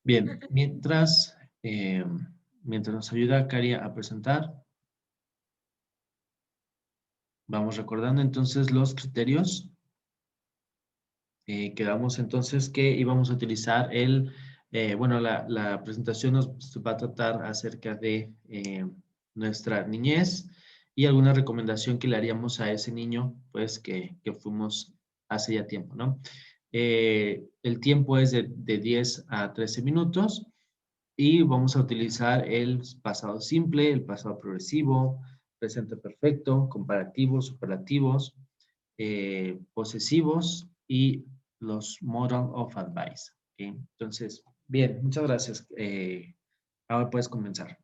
Bien, mientras nos ayuda Cari a presentar, vamos recordando entonces los criterios. Quedamos entonces que íbamos a utilizar bueno, la presentación nos va a tratar acerca de nuestra niñez y alguna recomendación que le haríamos a ese niño, pues, que fuimos hace ya tiempo, ¿no? El tiempo es de 10 a 13 minutos y vamos a utilizar el pasado simple, el pasado progresivo, presente perfecto, comparativos, superlativos, posesivos y los modal of advice. ¿Ok? Entonces, bien, muchas gracias. Ahora puedes comenzar.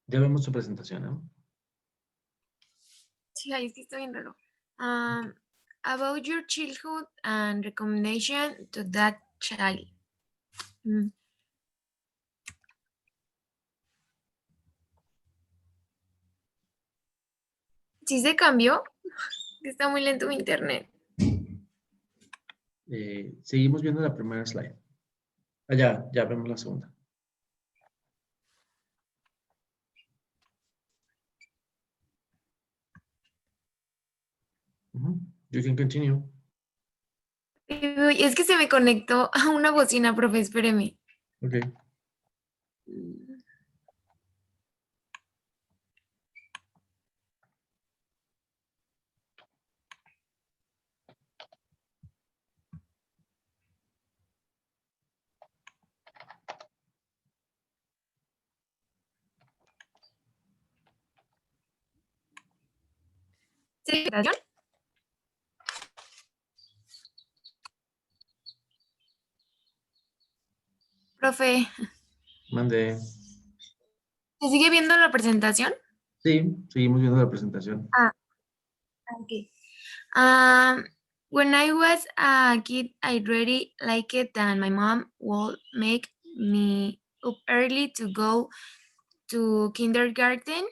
Ya vemos tu presentación, ¿no? Sí, ahí sí está bien raro. About your childhood and recommendation to that child. Mm. ¿Sí se cambió? Está muy lento mi internet. Seguimos viendo la primera slide. Ya vemos la segunda. You can continue. Uy, es que se me conectó a una bocina, profe, espéreme. Ok. ¿Sí? Profe, Mande. ¿se sigue viendo la presentación? Sí, seguimos viendo la presentación. Ah, okay. Um, when I was a kid, I really liked it that my mom would make me up early to go to kindergarten.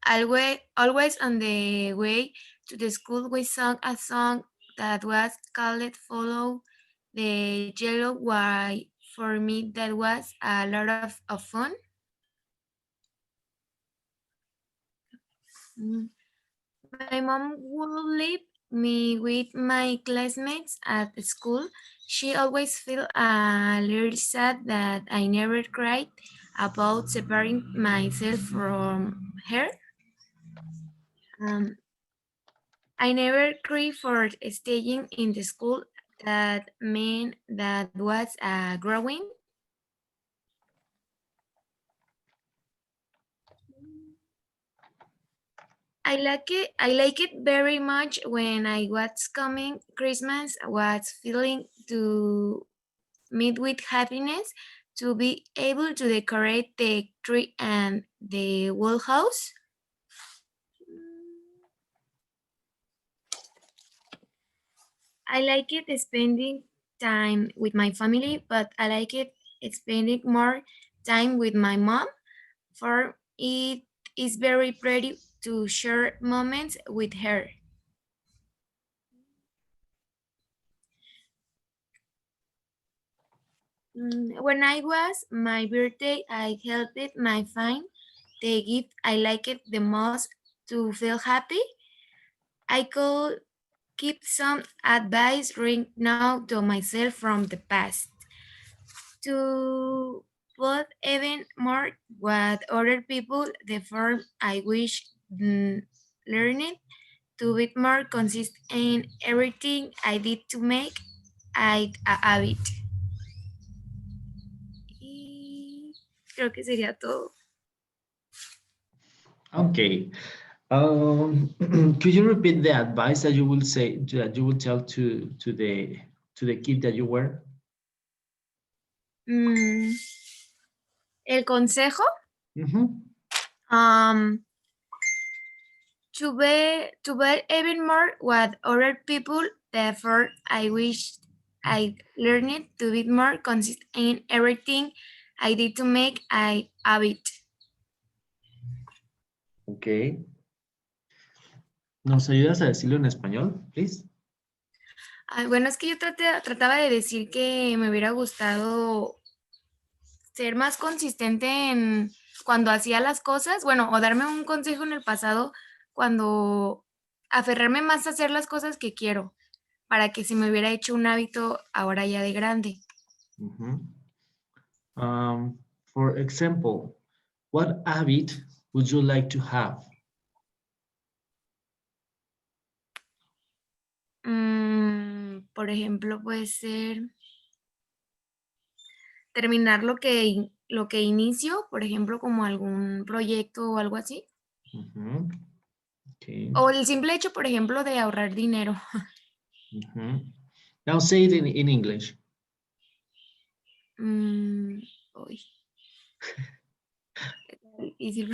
Always on the way to the school, we sang a song that was called "Follow the Yellow Why." For me, that was a lot of fun. Mm. My mom would leave me with my classmates at school. She always felt a little sad that I never cried about separating myself from her. Um, I never cried for staying in the school that meant that was growing. I like it very much when I was coming Christmas was feeling to meet with happiness to be able to decorate the tree and the whole house. I like it spending time with my family, but I like it spending more time with my mom. For it is very pretty to share moments with her. When I was my birthday, I helped my find the gift I liked the most to feel happy. I could keep some advice right now to myself from the past. To put even more what other people the form I wish learned to be more consistent in everything I did to make it a habit. Y creo que sería todo. Okay. Could you repeat the advice that you will say that you will tell to the kid that you were? El consejo. Mm-hmm. To be even more what other people, therefore I wish I learned to be more consistent in everything I did to make a habit. Okay. ¿Nos ayudas a decirlo en español, please? Ay, bueno, es que yo trataba de decir que me hubiera gustado ser más consistente en cuando hacía las cosas, bueno, o darme un consejo en el pasado cuando aferrarme más a hacer las cosas que quiero, para que se me hubiera hecho un hábito ahora ya de grande. Mhm. For example, what habit would you like to have? Por ejemplo, puede ser terminar lo que inicio, por ejemplo, como algún proyecto o algo así. Mhm. Okay. O el simple hecho, por ejemplo, de ahorrar dinero. Mhm. Now say it in English. Uy, difícil.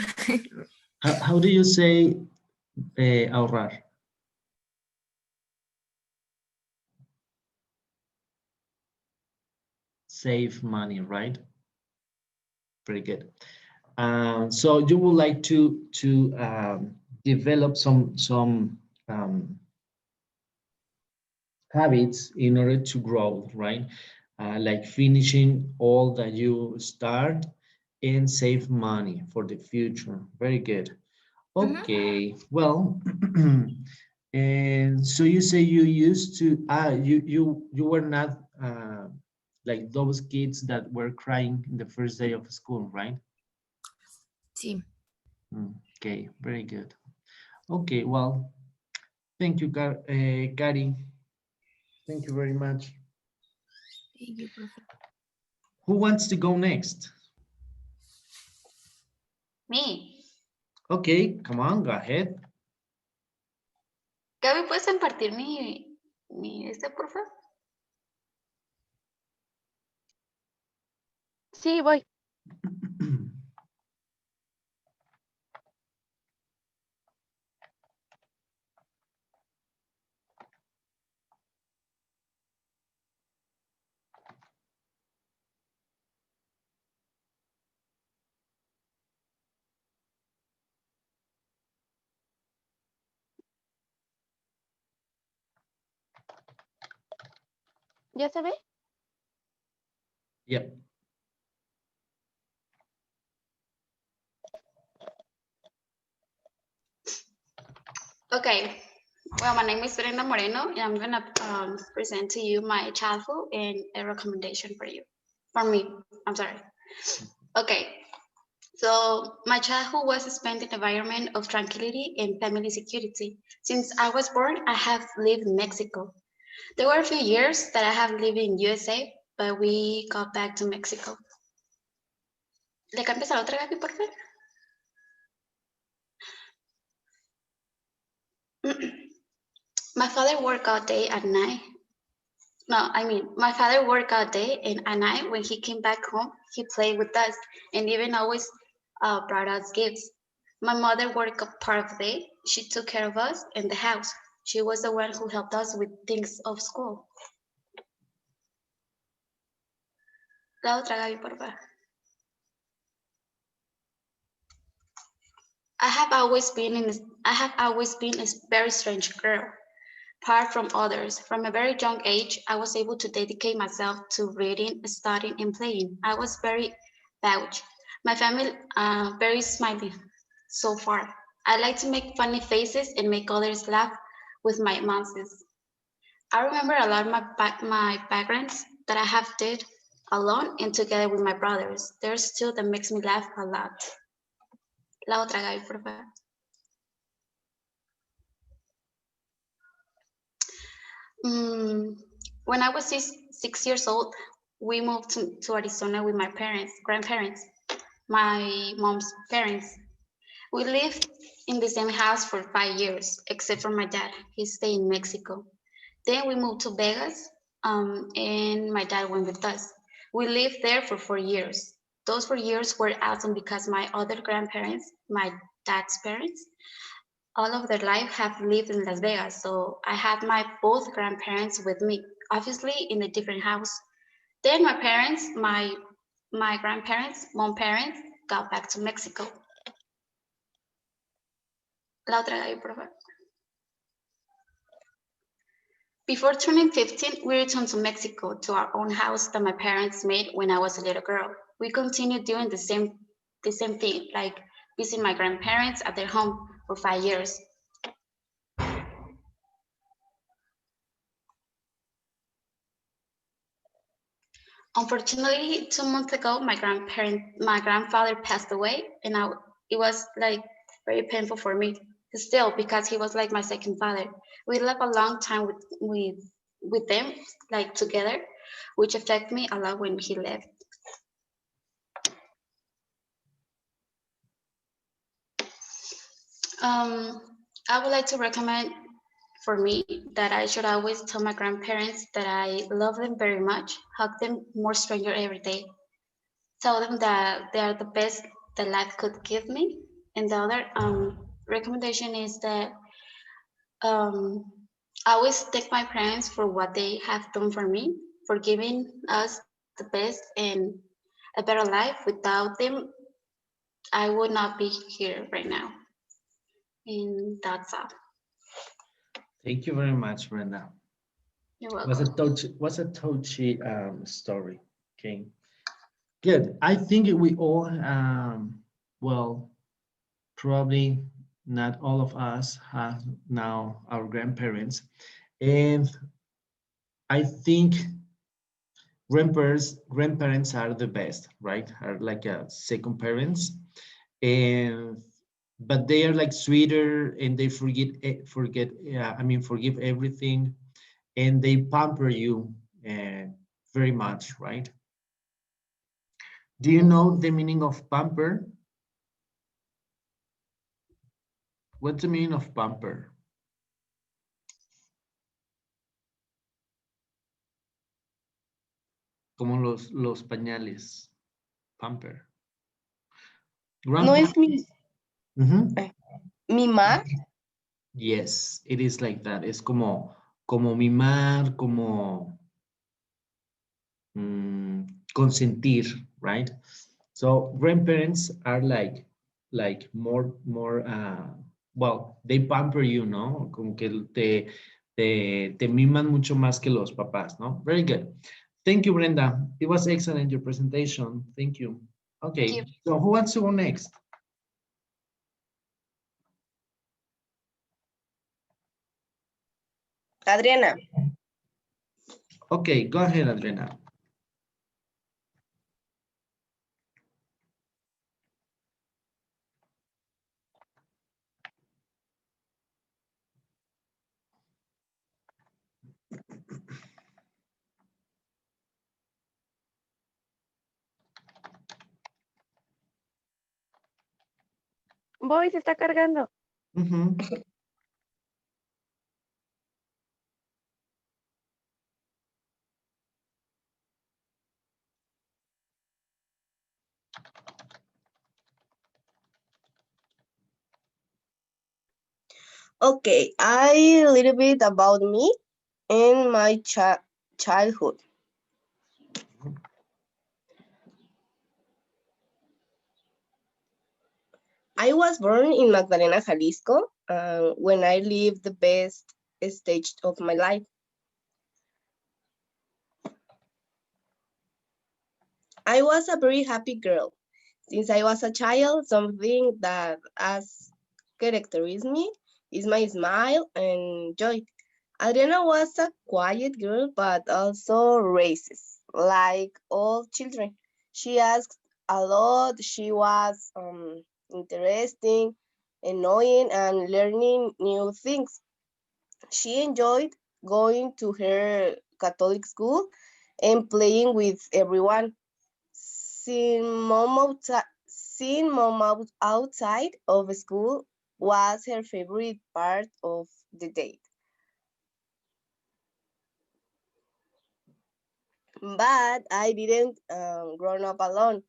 How do you say ahorrar? Save money, right? Very good. So you would like to develop some habits in order to grow, right? Like finishing all that you start and save money for the future. Very good. Ujú. Okay, well, and so you say you used to you were not like those kids that were crying in the first day of school, right? Sí. Okay, very good. Okay, well, thank you, Cari. Thank you very much. Thank you, profe. Who wants to go next? Me. Okay, come on, go ahead. Gaby, ¿puedes compartir por favor? Sí, voy. ¿Ya se ve? Yep. Okay. Well, my name is Brenda Moreno, and I'm gonna present to you my childhood and a recommendation for you. For me, I'm sorry. Okay. So my childhood was spent in an environment of tranquility and family security. Since I was born, I have lived in Mexico. There were a few years that I have lived in USA, but we got back to Mexico. ¿Le cambias a la otra, Gaby, por favor? My father worked all day at night. No, I mean, my father worked all day, and at night when he came back home, he played with us and even always brought us gifts. My mother worked a part of the day. She took care of us and the house. She was the one who helped us with things of school. La otra, Gaby, por favor. I have always been a very strange girl. Apart from others, from a very young age, I was able to dedicate myself to reading, studying, and playing. I was very vouch. My family, very smiley so far. I like to make funny faces and make others laugh with my monsters. I remember a lot of my backgrounds that I have did alone and together with my brothers. There's two that makes me laugh a lot. La otra, Gaby, por favor. When I was 6 years old, we moved to Arizona with my grandparents, my mom's parents. We lived in the same house for 5 years, except for my dad. He stayed in Mexico. Then we moved to Vegas, and my dad went with us. We lived there for 4 years. Those 4 years were awesome because my other grandparents, my dad's parents, all of their life have lived in Las Vegas. So I had my both grandparents with me, obviously in a different house. Then my parents, my grandparents, mom parents, got back to Mexico. La otra, Gaby, por favor. Before turning 15, we returned to Mexico to our own house that my parents made when I was a little girl. We continued doing the same thing, like visiting my grandparents at their home for 5 years. Unfortunately, 2 months ago, my grandfather passed away, and it was like very painful for me still because he was like my second father. We lived a long time with them, like together, which affected me a lot when he left. I would like to recommend for me that I should always tell my grandparents that I love them very much, hug them more stronger every day, tell them that they are the best that life could give me. And the other recommendation is that um, I always thank my parents for what they have done for me, for giving us the best and a better life. Without them, I would not be here right now. And that's all. Thank you very much, Brenda. You're Was a welcome. touchy story. Okay, good. I think we all, well, probably not all of us have now our grandparents, and I think grandparents are the best, right? Are like a second parents, and but they are like sweeter, and they forgive everything, and they pamper you uh, very much, right? Do you know the meaning of pamper? What's the meaning of pamper? Como los pañales, pamper. No Grandpa. es mi, Mhm. mimar. Yes, it is like that. Es como mimar, como consentir, right? So grandparents are like more well, they pamper you, ¿no? Como que te miman mucho más que los papás, ¿no? Very good. Thank you, Brenda. It was excellent, your presentation. Thank you. Thank you. Okay, so who wants to go next? Adriana. Okay, go ahead, Adriana. Voy, se está cargando. Mhm. Okay, a little bit about me and my childhood. I was born in Magdalena, Jalisco, when I lived the best stage of my life. I was a very happy girl. Since I was a child, something that has characterized me is my smile and joy. Adriana was a quiet girl, but also races, like all children. She asked a lot. She was interesting, annoying, and learning new things. She enjoyed going to her Catholic school and playing with everyone. Seeing mom outside of school was her favorite part of the day. But I didn't grow up alone.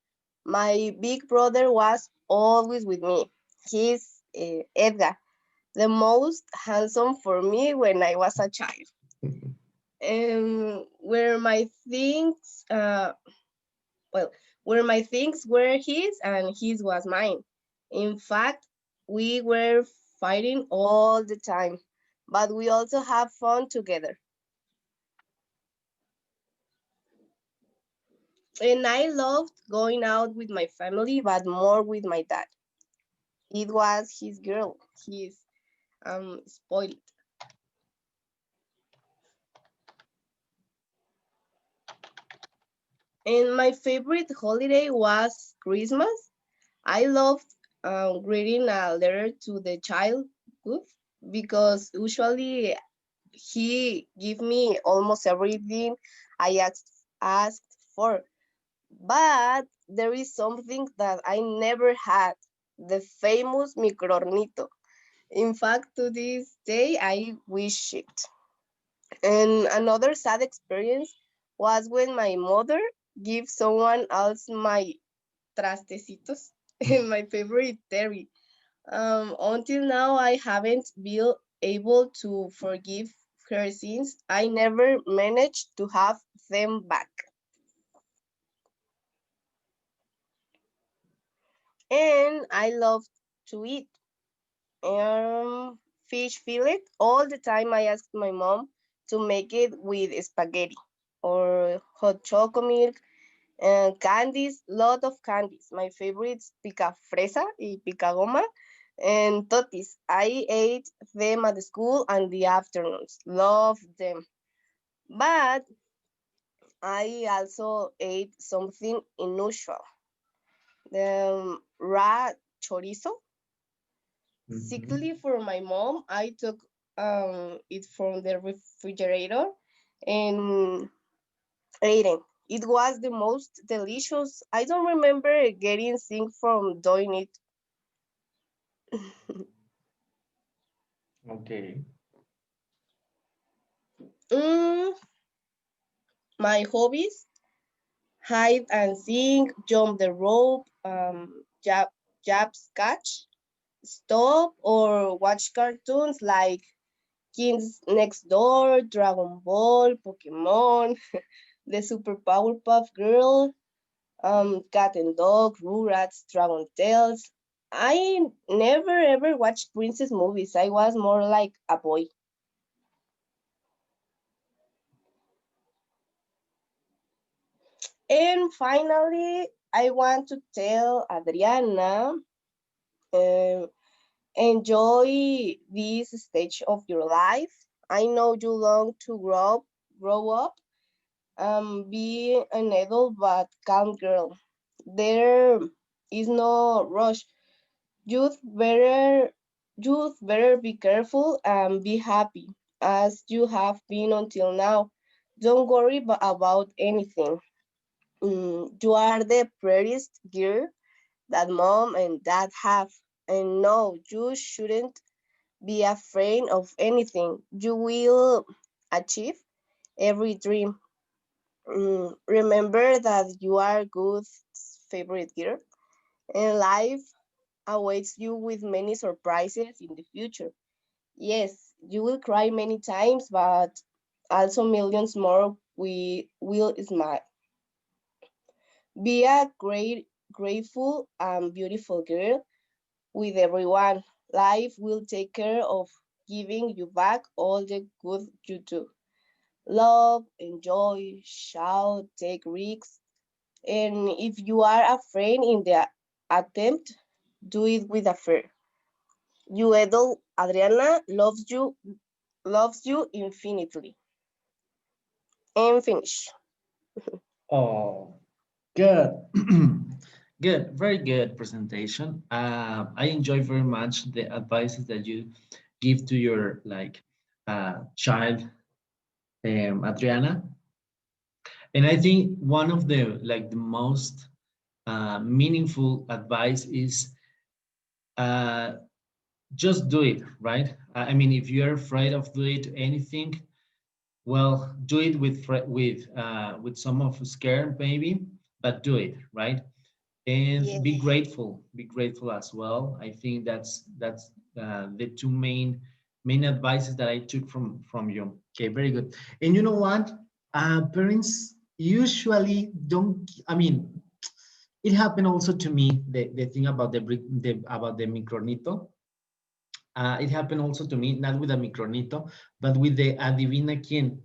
My big brother was always with me. He's Edgar, the most handsome for me when I was a child. Where my things, where my things were his and his was mine. In fact, we were fighting all the time, but we also have fun together. And I loved going out with my family, but more with my dad. It was his girl. He's spoiled. And my favorite holiday was Christmas. I loved reading a letter to the childhood because usually he give me almost everything I asked for. But there is something that I never had, the famous microornito. In fact, to this day, I wish it. And another sad experience was when my mother gave someone else my trastecitos and my favorite Terry. Until now, I haven't been able to forgive her since I never managed to have them back. And I love to eat fish fillet. All the time I asked my mom to make it with spaghetti or hot chocolate milk and candies, lot of candies. My favorites pica fresa y pica goma and totis. I ate them at the school and the afternoons. Love them. But I also ate something unusual. The rat chorizo. Mhm. Sickly for my mom, I took it from the refrigerator and ate it. It was the most delicious. I don't remember getting sick from doing it. Okay. Mm, my hobbies: hide and seek, jump the rope, jab catch, stop or watch cartoons like Kids Next Door, Dragon Ball, Pokemon, the Super Powerpuff Girl, Cat and Dog, Rugrats, Dragon Tales. I never ever watched princess movies. I was more like a boy. And finally, I want to tell Adriana, uh, enjoy this stage of your life. I know you long to grow up, be an adult but calm girl. There is no rush. Youth better, youth better be careful and be happy as you have been until now. Don't worry about anything. You are the prettiest girl that mom and dad have. And no, you shouldn't be afraid of anything. You will achieve every dream. Remember that you are God's favorite girl, and life awaits you with many surprises in the future. Yes, you will cry many times, but also millions more we will smile. Be a grateful and beautiful girl with everyone. Life will take care of giving you back all the good you do. Love, enjoy, shout, take risks. And if you are afraid in the attempt, do it with a fear. You adult Adriana loves you infinitely. And finish. Oh, good. Good, very good presentation. I enjoy very much the advices that you give to your child, Adriana. And I think one of the most meaningful advice is uh, just do it, right? I mean, if you're afraid of doing anything, well, do it with some of scare maybe, but do it, right? And Yes. be grateful as well. I think that's the two main advices that I took from you. Okay, very good. And you know what? Parents usually don't. I mean, it happened also to me. The thing about the micronito. It happened also to me, not with a micronito, but with the adivina quién.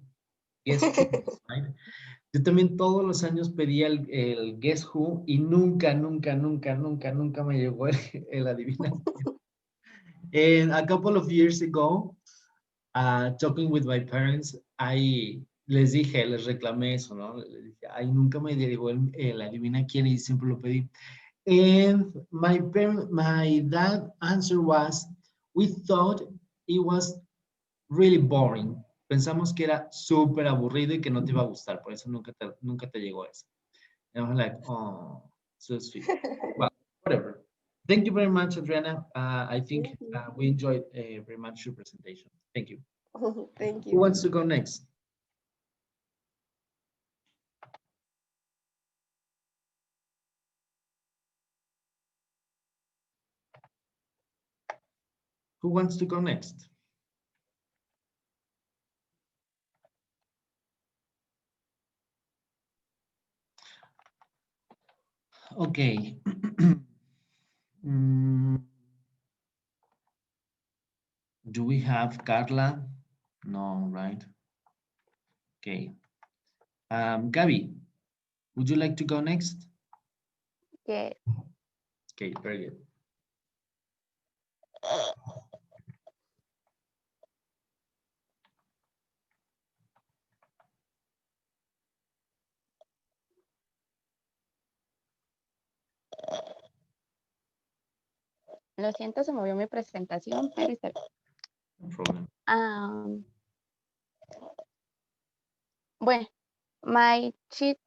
Guess who, right? Yo también todos los años pedía el Guess Who y nunca me llegó el adivinación. And a couple of years ago, talking with my parents, les reclamé eso, ¿no? Les dije, ay, nunca me llegó el adivina quién y siempre lo pedí. And my dad answer was, we thought it was really boring. Pensamos que era súper aburrido y que no te iba a gustar, por eso nunca te llegó eso. And I was like, oh, so sweet. Well, whatever. Thank you very much, Adriana. I think we enjoyed very much your presentation. Thank you. Thank Who you. wants to go next? Who wants to go next? Okay. Do we have Carla? No, right? Okay. Gabby, would you like to go next? Yes. Okay, very good. Lo siento, se movió mi presentación, pero está bien. No problem. Bueno, my cheat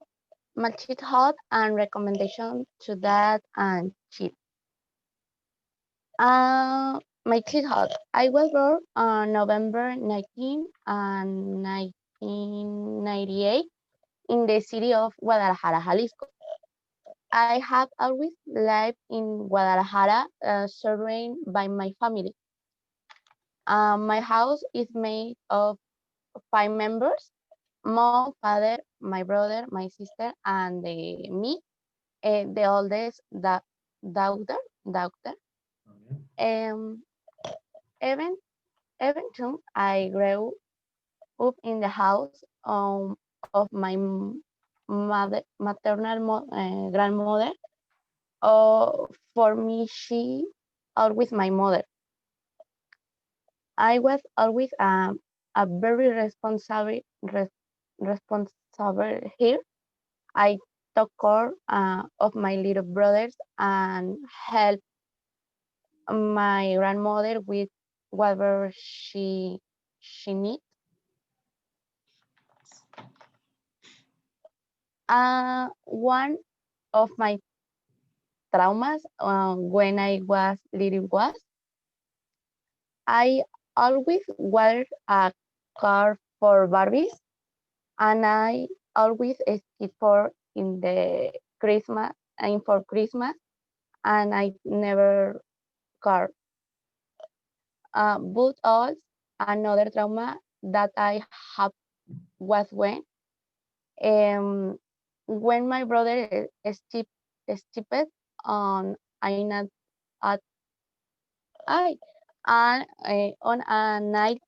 hot and recommendation to that and cheat. My cheat hot. I was born on November 19 and 1998 in the city of Guadalajara, Jalisco. I have always lived in Guadalajara, surrounded by my family. My house is made of 5 members: mom, father, my brother, my sister, and me, the oldest daughter. Okay. Even though I grew up in the house of my maternal grandmother, for me, she always my mother. I was always a very responsible here. I took care of my little brothers and helped my grandmother with whatever she needs. One of my traumas when I was little was I always wanted a car for Barbies, and I always skip for in the Christmas and for Christmas, and I never car. But also another trauma that I have was when my brother stepped on a at I and on a night,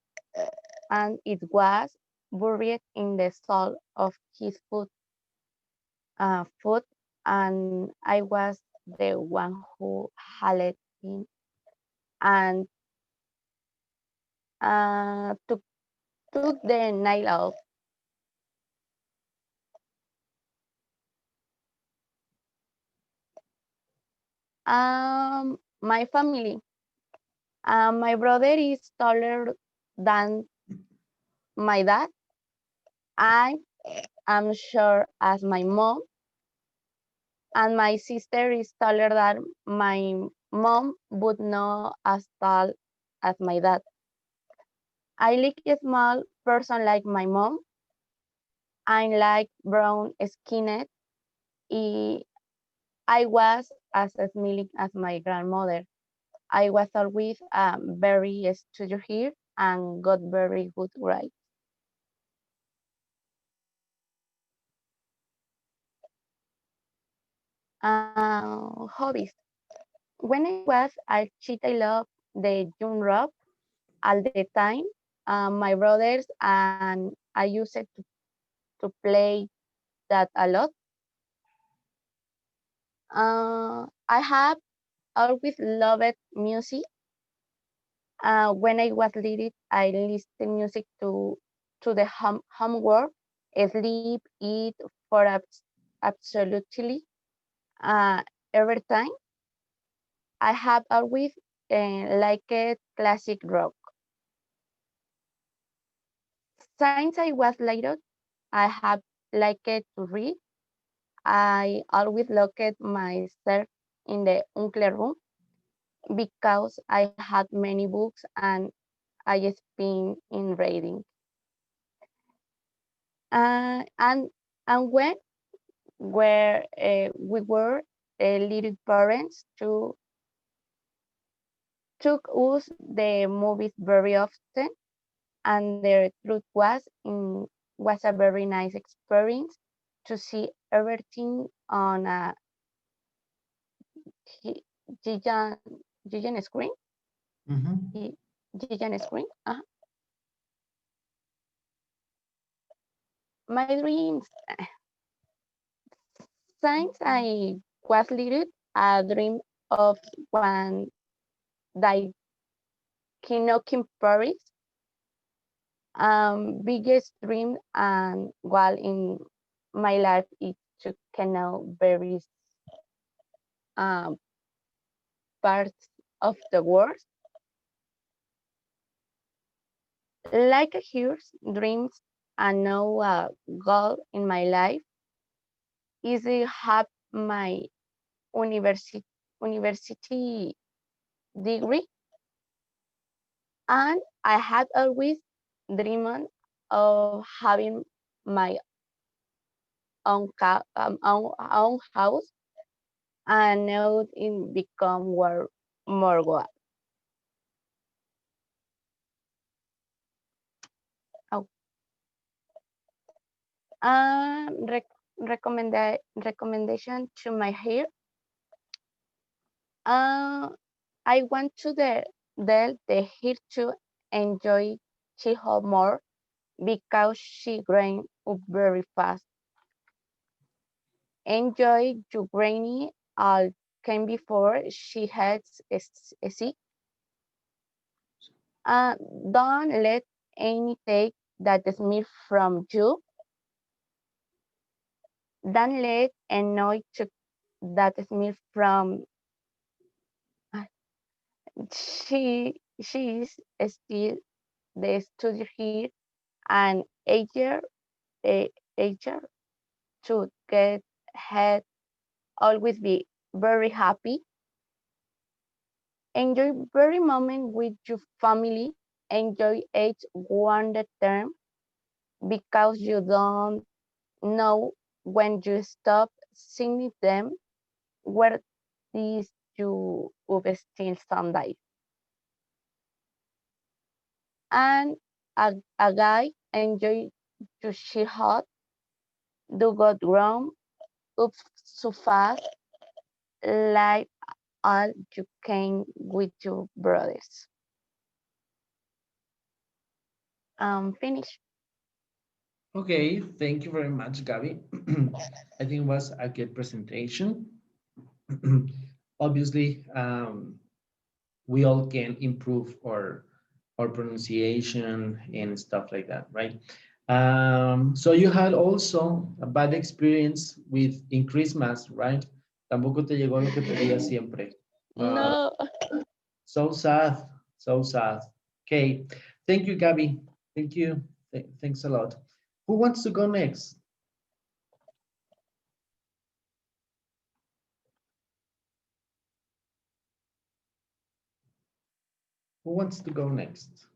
and it was buried in the sole of his foot, and I was the one who hauled him and took the nail off. My family. My brother is taller than my dad. I am short as my mom, and my sister is taller than my mom, but not as tall as my dad. I like a small person like my mom. I like brown skinned. I was as smiling as my grandmother. I was always very studious here and got very good grades. Hobbies. When I was a kid, I loved the young rock all the time. My brothers and I used it to play that a lot. I have always loved music. When I was little, I listened music to the homework, sleep, eat for absolutely every time. I have always liked classic rock. Since I was little, I have liked to read. I always locked myself in the uncle room because I had many books and I spent in reading. Uh, and and when we were little parents to took us the movies very often, and the truth was a very nice experience to see everything on a giant giant screen. Mhm. Giant screen. My dreams. Since I was little, I dream of one that Kinokin Paris. Biggest dream and while in my life is to know various um, parts of the world. Like a here's dreams and no goal in my life is to have my university degree, and I had always dreamed of having my own house and now it become more what. Oh, um, rec recommendation to my hair. Uh, I want to the hair to enjoy Chiho more because she grown up very fast. Enjoy your granny all came before she had a sick. Uh, don't let any take that smell from you. Don't let annoy to that smell from she is still the studio here and a eager to get head always be very happy. Enjoy very moment with your family. Enjoy each one the term because you don't know when you stop seeing them where these you will still someday. And a guy enjoy to she hot, do got wrong, up so fast, like all you can with your brothers. Finish. Okay, thank you very much, Gabby. I think it was a good presentation. Obviously, we all can improve our pronunciation and stuff like that, right? So you had also a bad experience with in Christmas, right? Tampoco te llegó lo que pedías siempre. No. So sad, so sad. Okay, thank you, Gabby. Thank you. Thanks a lot. Who wants to go next? Who wants to go next?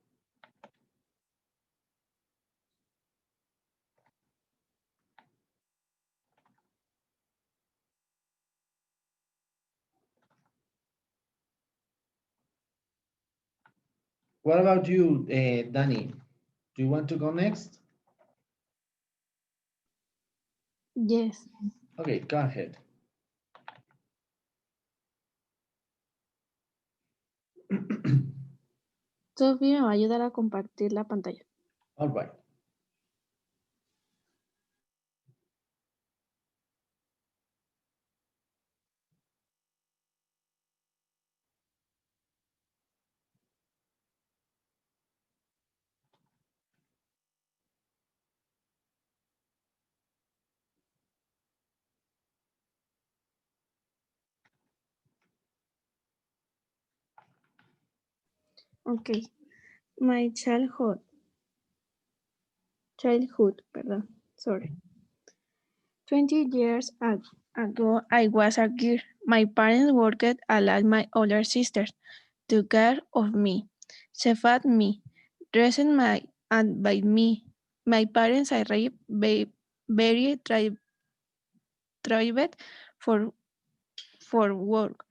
What about you, Danny? Do you want to go next? Yes. Okay, go ahead. Sophie me va a ayudar a compartir la pantalla. All right. Okay. My childhood, perdón, sorry. 20 years ago, I was a girl. My parents worked a lot my older sisters took care of me. She fed me, dressed me, and by me. My parents arrived very thrived for work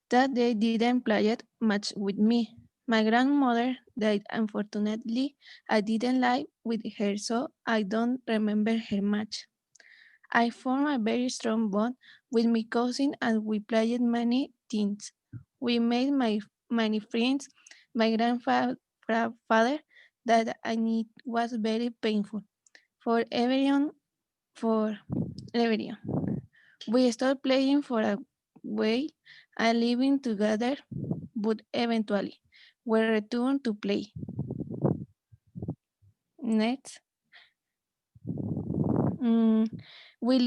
that they didn't play it much with me. My grandmother died unfortunately. I didn't live with her, so I don't remember her much. I formed a very strong bond with my cousin and we played many things. We made many friends. My grandfather that I need was very painful for everyone. For everyone, we started playing for a while and living together, but eventually we returned to play. Next, we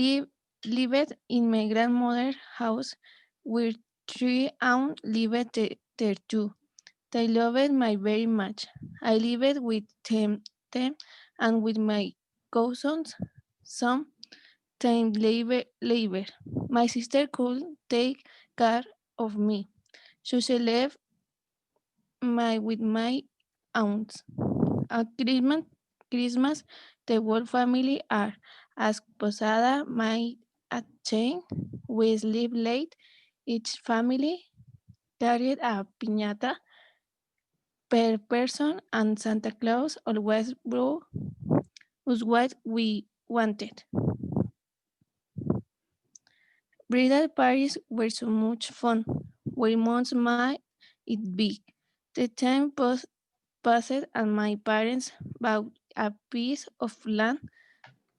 lived in my grandmother's house with 3 aunts lived there too. They loved me very much. I lived with them and with my cousins some time later. My sister could take care of me, so she left with my aunts. At Christmas, the whole family are as posada my at chain. We sleep late. Each family carried a piñata per person, and Santa Claus always brought us what we wanted. Bridal parties were so much fun. We months might it be. The time passed and my parents bought a piece of land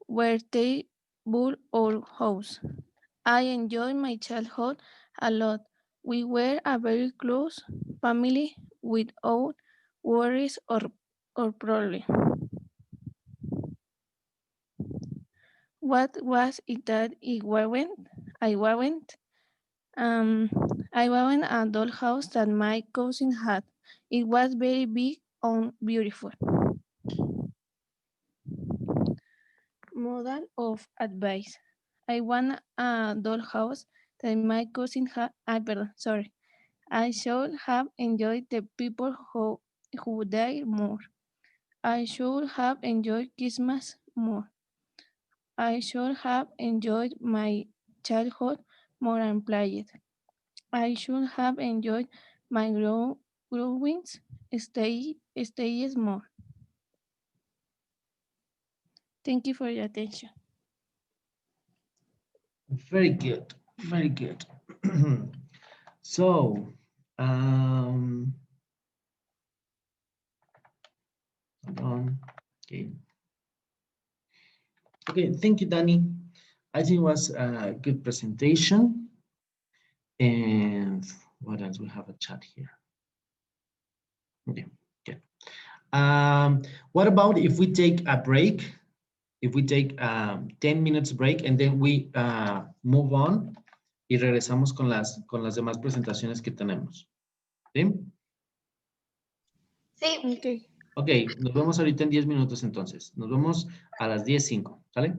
where they built our house. I enjoyed my childhood a lot. We were a very close family without worries or problems. What was it that I wasn't? I wasn't a dollhouse that my cousin had. It was very big and beautiful. Model of advice. I want a dollhouse that my cousin had. Sorry. I should have enjoyed the people who died more. I should have enjoyed Christmas more. I should have enjoyed my childhood more and played. I should have enjoyed my growing stages more. Thank you for your attention. Very good. Very good. So, hold on. Okay. Okay, thank you, Danny. I think it was a good presentation. And what else? We have a chat here. Okay, good. What about if we take a break? If we take 10 minutes break and then we move on y regresamos con las demás presentaciones que tenemos. ¿Sí? Sí. Okay. Ok, nos vemos ahorita en 10 minutos entonces. Nos vemos a las 10:05, ¿sale?